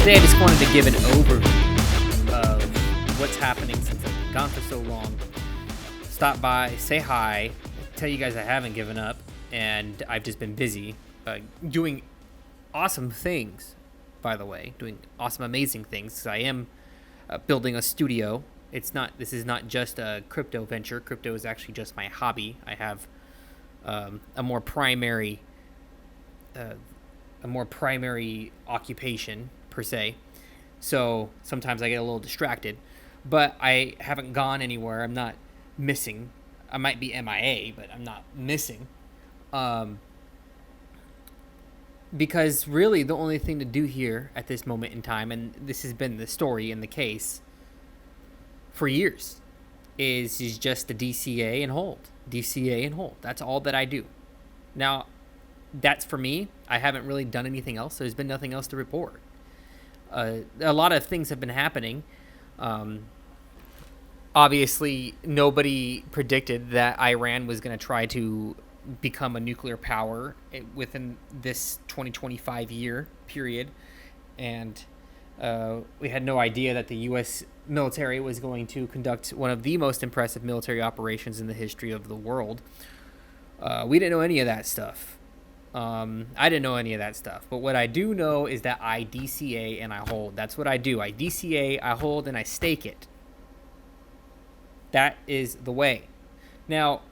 Today I just wanted to give an overview of what's happening since I've been gone for so long. Stop by, say hi, tell you guys I haven't given up, and I've just been busy doing awesome things, by the way, doing awesome, amazing things. 'Cause I am building a studio. This is not just a crypto venture. Crypto is actually just my hobby. I have a more primary occupation per se. So sometimes I get a little distracted, but I haven't gone anywhere. I'm not missing. I might be MIA, but I'm not missing. Because really the only thing to do here at this moment in time, and this has been the story and the case for years, is just the DCA and hold. DCA and hold. That's all that I do. Now, that's for me. I haven't really done anything else. There's been nothing else to report. A lot of things have been happening. Obviously, nobody predicted that Iran was going to try to become a nuclear power within this 2025 year period. And we had no idea that the U.S. military was going to conduct one of the most impressive military operations in the history of the world. We didn't know any of that stuff. I didn't know any of that stuff. But what I do know is that I DCA and I hold. That's what I do. I DCA, I hold, and I stake it. That is the way. Now,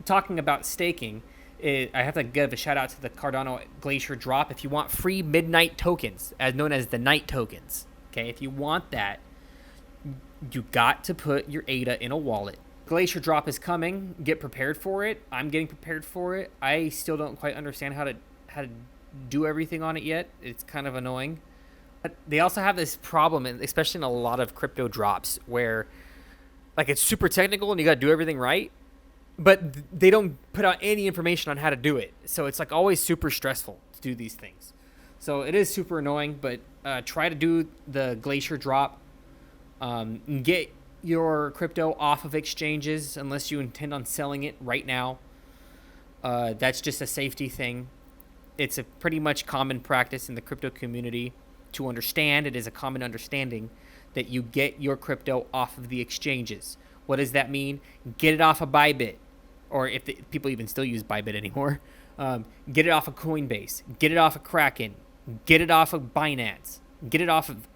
talking about staking, I have to give a shout out to the Cardano Glacier drop. If you want free midnight tokens, as known as the night tokens, okay, if you want that, you got to put your ADA in a wallet. Glacier drop is coming. Get prepared for it. I'm getting prepared for it. I still don't quite understand how to do everything on it yet. It's kind of annoying. But they also have this problem, especially in a lot of crypto drops, where like it's super technical and you got to do everything right, but they don't put out any information on how to do it. So it's like always super stressful to do these things. So it is super annoying, but try to do the Glacier drop. And get your crypto off of exchanges unless you intend on selling it right now. That's just a safety thing. It's a pretty much common practice in the crypto community to understand. It is a common understanding that you get your crypto off of the exchanges. What does that mean? Get it off of Bybit, or if people even still use Bybit anymore. Get it off of Coinbase. Get it off of Kraken. Get it off of Binance. Get it off of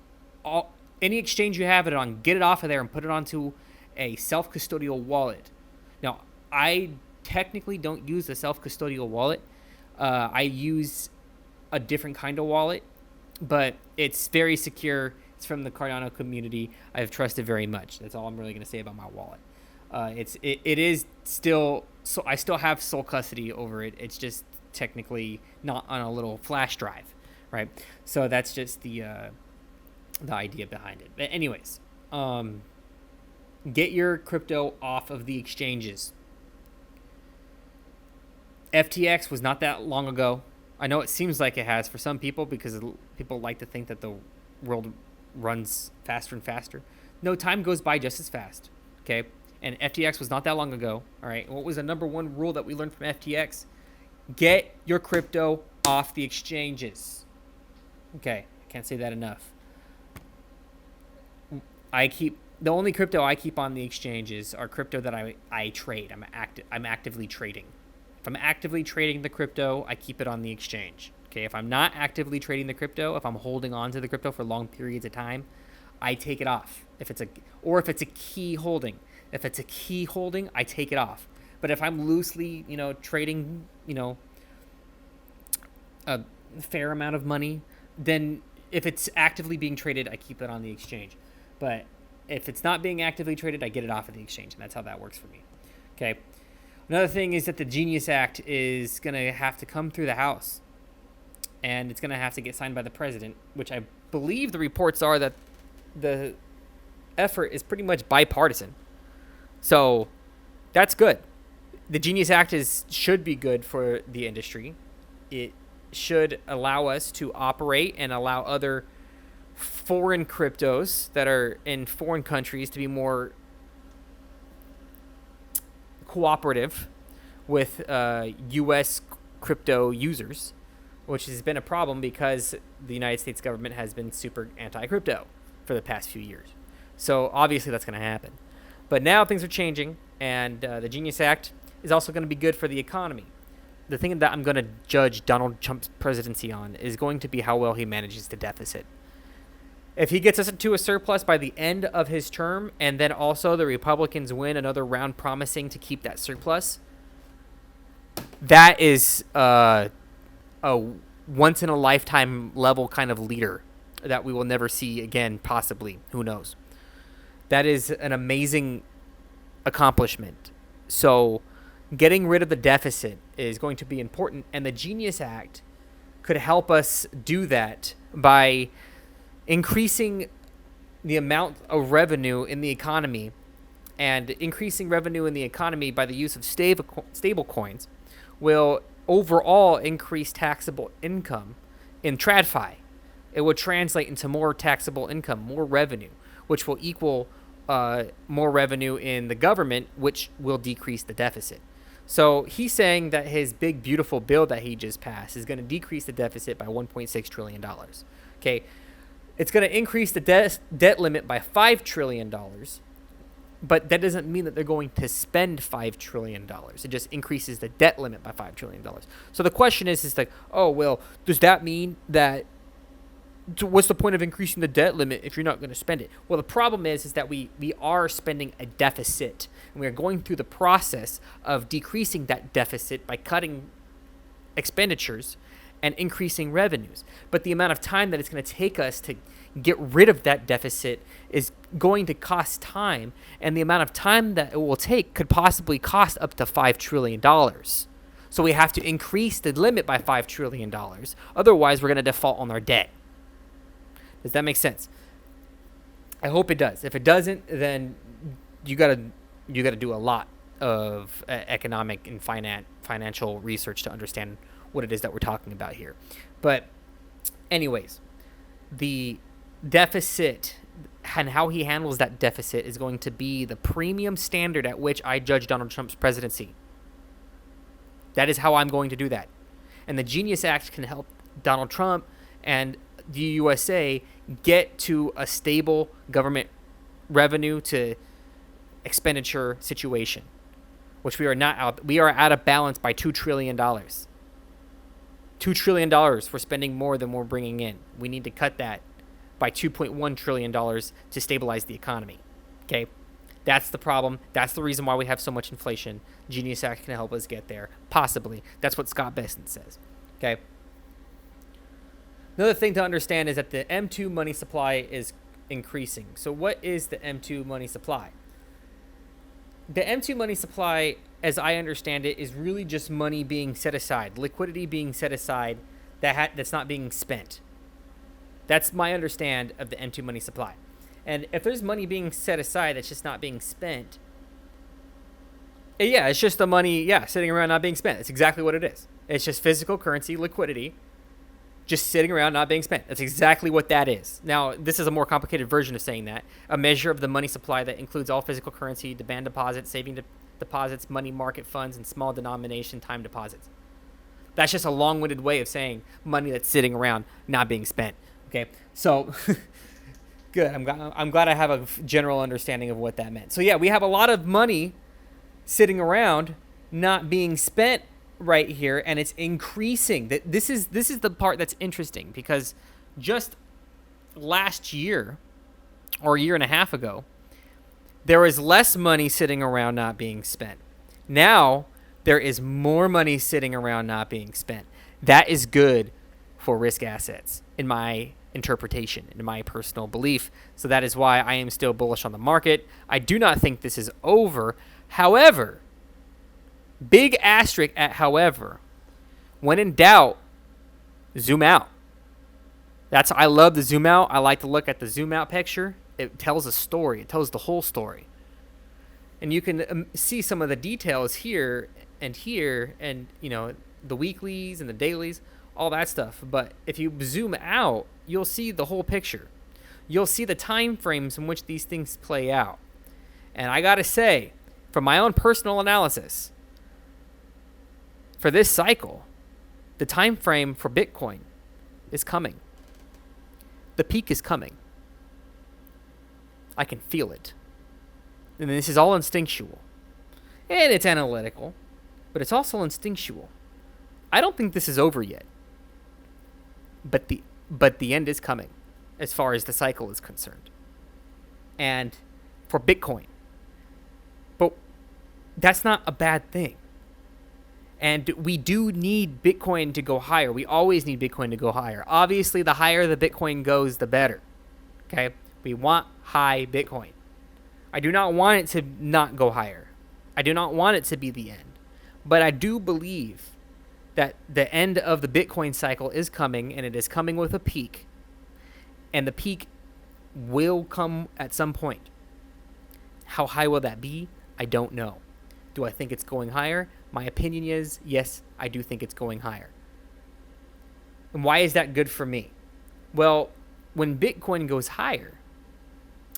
any exchange you have it on. Get it off of there and put it onto a self-custodial wallet. Now, I technically don't use a self-custodial wallet. I use a different kind of wallet, but it's very secure. It's from the Cardano community. I've trusted very much. That's all I'm really going to say about my wallet. It is still, so I still have sole custody over it. It's just technically not on a little flash drive, right? So that's just the idea behind it. But anyways, get your crypto off of the exchanges. FTX was not that long ago. I know it seems like it has for some people because people like to think that the world runs faster and faster. No, time goes by just as fast. Okay, and FTX was not that long ago. All right, what was the number one rule that we learned from FTX? Get your crypto off the exchanges. Okay, I can't say that enough. The only crypto I keep on the exchanges are crypto that I trade. I'm actively trading. If I'm actively trading the crypto, I keep it on the exchange. Okay, if I'm not actively trading the crypto, if I'm holding on to the crypto for long periods of time, I take it off. If it's a key holding. If it's a key holding, I take it off. But if I'm loosely, trading, a fair amount of money, then if it's actively being traded, I keep it on the exchange. But if it's not being actively traded, I get it off of the exchange, and that's how that works for me. Okay. Another thing is that the Genius Act is going to have to come through the House, and it's going to have to get signed by the president, which I believe the reports are that the effort is pretty much bipartisan. So that's good. The Genius Act should be good for the industry. It should allow us to operate and allow other foreign cryptos that are in foreign countries to be more cooperative with U.S. crypto users. which has been a problem because the United States government has been super anti-crypto for the past few years. So obviously that's going to happen. But now things are changing, and the Genius Act is also going to be good for the economy. The thing that I'm going to judge Donald Trump's presidency on is going to be how well he manages the deficit. If he gets us into a surplus by the end of his term, and then also the Republicans win another round promising to keep that surplus, that is a once-in-a-lifetime level kind of leader that we will never see again, possibly. Who knows? That is an amazing accomplishment. So getting rid of the deficit is going to be important, and the Genius Act could help us do that by increasing the amount of revenue in the economy, and increasing revenue in the economy by the use of stable coins will overall increase taxable income in TradFi. It will translate into more taxable income, more revenue, which will equal more revenue in the government, which will decrease the deficit. So he's saying that his big, beautiful bill that he just passed is going to decrease the deficit by $1.6 trillion. Okay, it's going to increase the debt limit by $5 trillion, but that doesn't mean that they're going to spend $5 trillion. It just increases the debt limit by $5 trillion. So the question is like, oh, well, does that mean that what's the point of increasing the debt limit if you're not going to spend it? Well, the problem is that we are spending a deficit, and we are going through the process of decreasing that deficit by cutting expenditures and increasing revenues. But the amount of time that it's going to take us to get rid of that deficit is going to cost time, and the amount of time that it will take could possibly cost up to $5 trillion. So we have to increase the limit by $5 trillion. Otherwise, we're going to default on our debt. Does that make sense? I hope it does. If it doesn't, then you gotta do a lot of economic and financial research to understand what it is that we're talking about here. But anyways, the deficit and how he handles that deficit is going to be the premium standard at which I judge Donald Trump's presidency. That is how I'm going to do that. And the Genius Act can help Donald Trump and the USA get to a stable government revenue to expenditure situation, which we are not out. We are out of balance by $2 trillion. $2 trillion for spending more than we're bringing in. We need to cut that by $2.1 trillion to stabilize the economy. Okay, that's the problem. That's the reason why we have so much inflation. Genius Act can help us get there, possibly. That's what Scott Bessent says. Okay. Another thing to understand is that the M2 money supply is increasing. So what is the M2 money supply? The M2 money supply, as I understand it, is really just money being set aside, liquidity being set aside that's not being spent. That's my understand of the M2 money supply. And if there's money being set aside that's just not being spent, yeah, it's just the money, sitting around not being spent. That's exactly what it is. It's just physical currency, liquidity, just sitting around not being spent. That's exactly what that is. Now, this is a more complicated version of saying that. A measure of the money supply that includes all physical currency, demand deposits, saving deposits, money market funds, and small denomination time deposits. That's just a long-winded way of saying money that's sitting around not being spent. Okay, so good. I'm glad I have a general understanding of what that meant. So yeah, we have a lot of money sitting around not being spent right here, and it's increasing. This is the part that's interesting, because just last year or a year and a half ago, there was less money sitting around not being spent. Now there is more money sitting around not being spent. That is good for risk assets, in my interpretation, in my personal belief. So that is why I am still bullish on the market. I do not think this is over. However, big asterisk at however, when in doubt, zoom out. I love the zoom out. I like to look at the zoom out picture. It tells a story. It tells the whole story. And you can see some of the details here, and the weeklies and the dailies, all that stuff. But if you zoom out, you'll see the whole picture. You'll see the time frames in which these things play out. And I got to say, from my own personal analysis, for this cycle, The time frame for Bitcoin is coming. The peak is coming. I can feel it. And this is all instinctual. And it's analytical, but it's also instinctual. I don't think this is over yet. But the end is coming as far as the cycle is concerned. And for Bitcoin. But that's not a bad thing. And we do need Bitcoin to go higher. We always need Bitcoin to go higher. Obviously, the higher the Bitcoin goes, the better. Okay? We want high Bitcoin. I do not want it to not go higher. I do not want it to be the end. But I do believe that the end of the Bitcoin cycle is coming, and it is coming with a peak. And the peak will come at some point. How high will that be? I don't know. Do I think it's going higher? My opinion is, yes, I do think it's going higher. And why is that good for me? Well, when Bitcoin goes higher,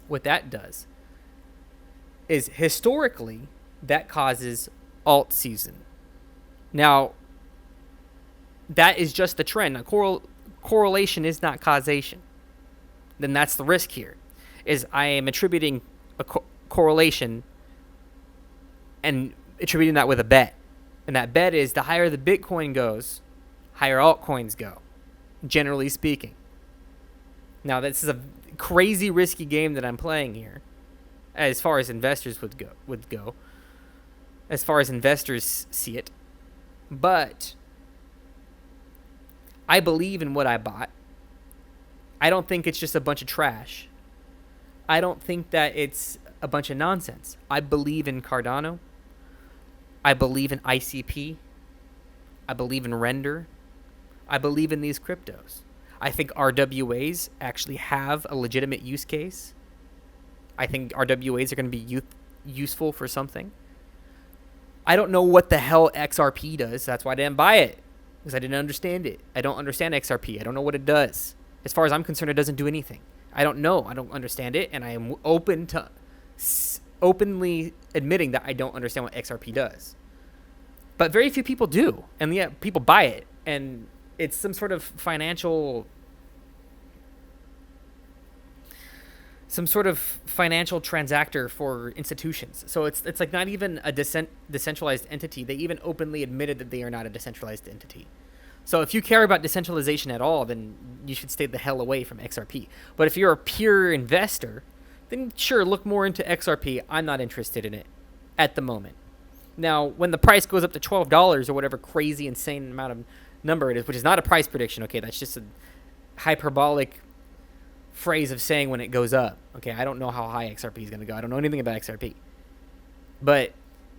what that does is historically that causes alt season. Now, that is just the trend. Now, correlation is not causation. Then that's the risk here, is I am attributing a correlation and attributing that with a bet. And that bet is the higher the Bitcoin goes, higher altcoins go, generally speaking. Now, this is a crazy risky game that I'm playing here, as far as investors would go, as far as investors see it. But I believe in what I bought. I don't think it's just a bunch of trash. I don't think that it's a bunch of nonsense. I believe in Cardano. I believe in ICP. I believe in Render. I believe in these cryptos. I think RWAs actually have a legitimate use case. I think RWAs are going to be useful for something. I don't know what the hell XRP does. That's why I didn't buy it, because I didn't understand it. I don't understand XRP. I don't know what it does. As far as I'm concerned, it doesn't do anything. I don't know. I don't understand it, and I am open to openly admitting that I don't understand what XRP does. But very few people do, and yet people buy it, and it's some sort of financial transactor for institutions. So it's like not even a decentralized entity. They even openly admitted that they are not a decentralized entity. So if you care about decentralization at all, then you should stay the hell away from XRP. But if you're a pure investor, then sure, look more into XRP. I'm not interested in it at the moment. Now, when the price goes up to $12 or whatever crazy, insane amount of number it is, which is not a price prediction, okay, that's just a hyperbolic phrase of saying when it goes up. Okay, I don't know how high XRP is going to go. I don't know anything about XRP. But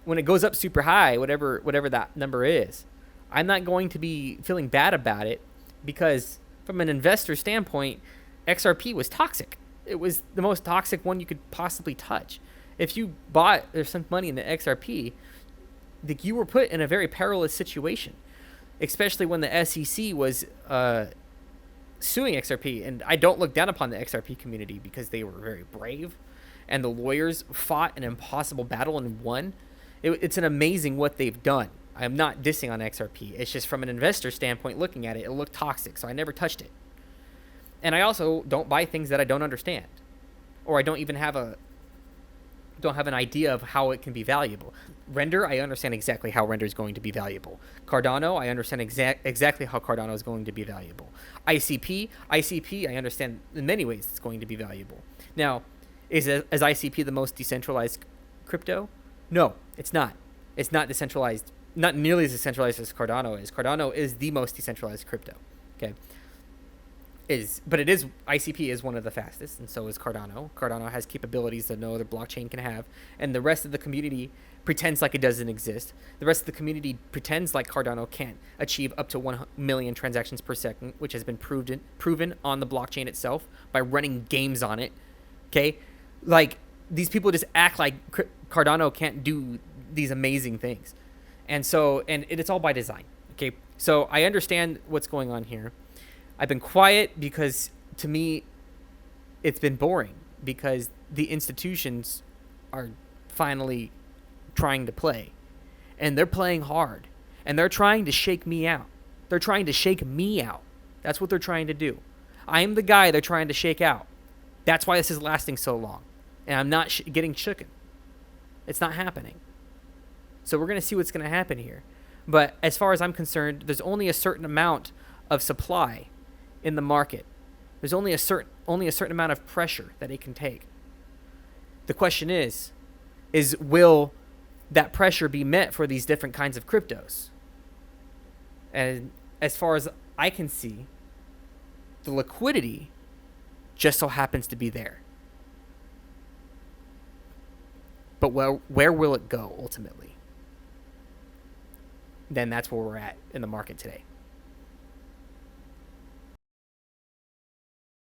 when it goes up super high, whatever that number is, I'm not going to be feeling bad about it, because from an investor standpoint, XRP was toxic. It was the most toxic one you could possibly touch. If you bought or sent money into XRP, you were put in a very perilous situation, especially when the SEC was suing XRP. And I don't look down upon the XRP community, because they were very brave, and the lawyers fought an impossible battle and won. It's an amazing what they've done. I'm not dissing on XRP. It's just from an investor standpoint looking at it, it looked toxic, so I never touched it. And I also don't buy things that I don't understand, or I don't even have an idea of how it can be valuable. Render, I understand exactly how Render is going to be valuable. Cardano, I understand exactly how Cardano is going to be valuable. ICP, I understand in many ways it's going to be valuable. Now, is ICP the most decentralized crypto? No, it's not. It's not decentralized, not nearly as decentralized as Cardano is. Cardano is the most decentralized crypto. Okay. But it is, ICP is one of the fastest, and so is Cardano. Cardano has capabilities that no other blockchain can have, and the rest of the community pretends like it doesn't exist. The rest of the community pretends like Cardano can't achieve up to 1 million transactions per second, which has been proven on the blockchain itself by running games on it. Okay, like these people just act like Cardano can't do these amazing things, and it's all by design. Okay, so I understand what's going on here. I've been quiet because, to me, it's been boring, because the institutions are finally trying to play, and they're playing hard, and they're trying to shake me out. They're trying to shake me out. That's what they're trying to do. I am the guy they're trying to shake out. That's why this is lasting so long. And I'm not getting shooken. It's not happening. So we're going to see what's going to happen here. But as far as I'm concerned, there's only a certain amount of supply in the market. There's only a certain amount of pressure that it can take. The question is will that pressure be met for these different kinds of cryptos? And as far as I can see, the liquidity just so happens to be there. But where will it go ultimately? Then that's where we're at in the market today.